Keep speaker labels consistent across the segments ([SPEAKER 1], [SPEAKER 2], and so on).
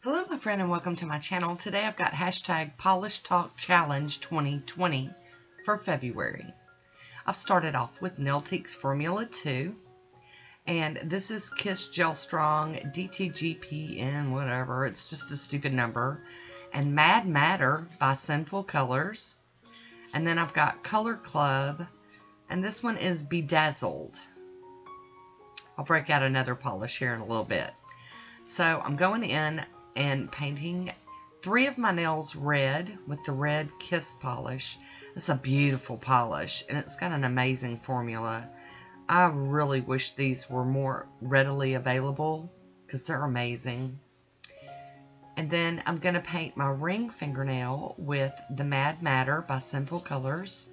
[SPEAKER 1] Hello my friend and welcome to my channel. Today I've got hashtag Polish Talk Challenge 2020 for February. I've started off with Nailtiques Formula 2 and this is Kiss Gel Strong DTGPN whatever, it's just a stupid number, and Mad Matter by Sinful Colors. And then I've got Color Club and this one is Bedazzled. I'll break out another polish here in a little bit. So I'm going in and painting 3 of my nails red with the red Kiss polish. It's a beautiful polish and it's got an amazing formula. I really wish these were more readily available because they're amazing. And then I'm going to paint my ring fingernail with the Mad Matter by Sinful Colors.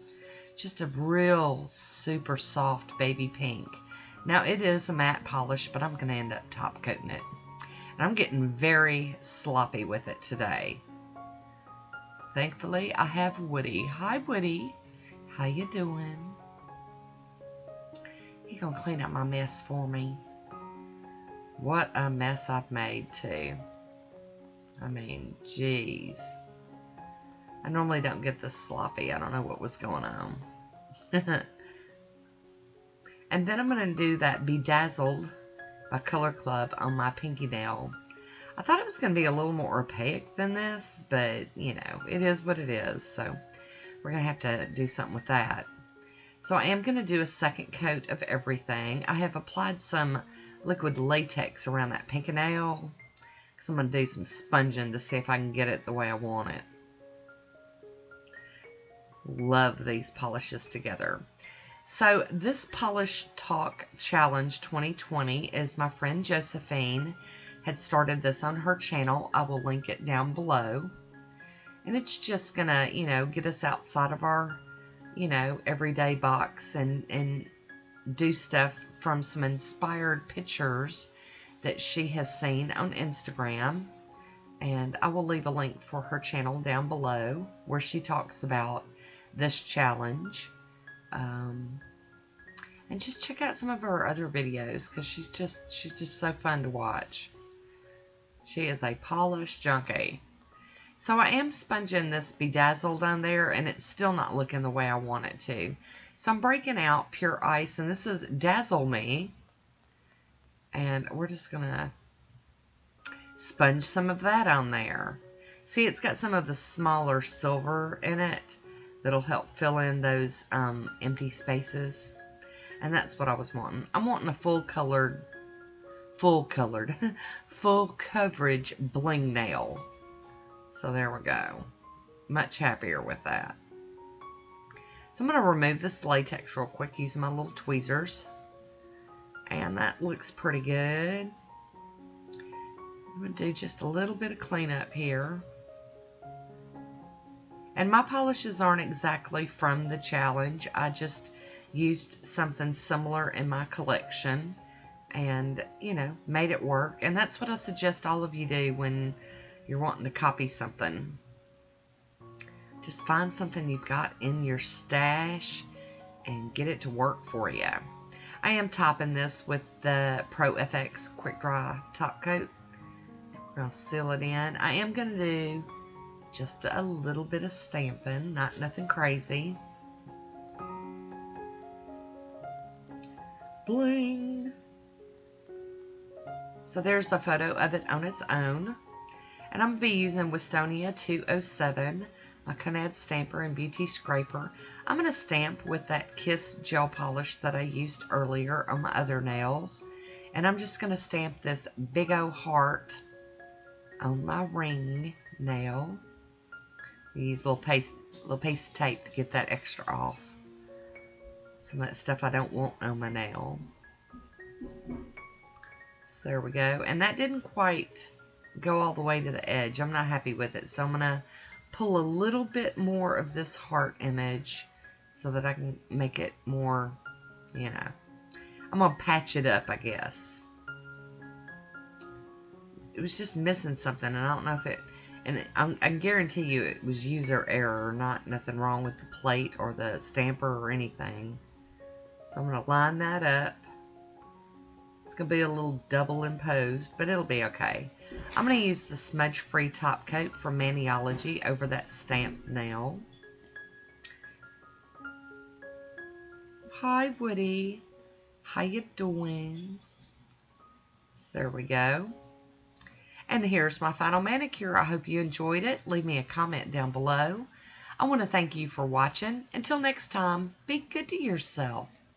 [SPEAKER 1] Just a real super soft baby pink. Now it is a matte polish, but I'm going to end up top coating it. And I'm getting very sloppy with it today. Thankfully, I have Woody. Hi, Woody. How you doing? He gonna clean up my mess for me. What a mess I've made, too. I mean, jeez. I normally don't get this sloppy. I don't know what was going on. And then I'm going to do that Bedazzled by Color Club on my pinky nail. I thought it was going to be a little more opaque than this, but, you know, it is what it is. So we're going to have to do something with that. So I am going to do a second coat of everything. I have applied some liquid latex around that pinky nail, because I'm going to do some sponging to see if I can get it the way I want it. Love these polishes together. So this Polish Talk Challenge 2020 is my friend Josephine had started this on her channel. I will link it down below. And it's just going to, you know, get us outside of our, you know, everyday box and do stuff from some inspired pictures that she has seen on Instagram. And I will leave a link for her channel down below where she talks about this challenge. And just check out some of her other videos because she's just so fun to watch. She is a polish junkie. So I am sponging this Bedazzled on there and it's still not looking the way I want it to. So I'm breaking out Pure Ice and this is Dazzle Me. And we're just going to sponge some of that on there. See, it's got some of the smaller silver in it that'll help fill in those empty spaces. And that's what I was wanting. I'm wanting a full coverage bling nail. So there we go. Much happier with that. So I'm going to remove this latex real quick using my little tweezers. And that looks pretty good. I'm going to do just a little bit of cleanup here. And my polishes aren't exactly from the challenge. I just used something similar in my collection and, you know, made it work. And that's what I suggest all of you do when you're wanting to copy something. Just find something you've got in your stash and get it to work for you. I am topping this with the Pro FX Quick Dry Top Coat. We're going to seal it in. I am going to do just a little bit of stamping, nothing crazy. Bling! So there's a photo of it on its own. And I'm going to be using Sonia 207, my Conad Stamper and Beauty Scraper. I'm going to stamp with that Kiss gel polish that I used earlier on my other nails. And I'm just going to stamp this big old heart on my ring nail. Use a little piece of tape to get that extra off. Some of that stuff I don't want on my nail. So there we go. And that didn't quite go all the way to the edge. I'm not happy with it. So I'm going to pull a little bit more of this heart image so that I can make it more, you know. I'm going to patch it up, I guess. It was just missing something, and I don't know if it... And I guarantee you it was user error, nothing wrong with the plate or the stamper or anything. So I'm going to line that up. It's going to be a little double imposed, but it'll be okay. I'm going to use the smudge-free top coat from Maniology over that stamped nail. Hi, Woody. How you doing? So there we go. And here's my final manicure. I hope you enjoyed it. Leave me a comment down below. I want to thank you for watching. Until next time, be good to yourself.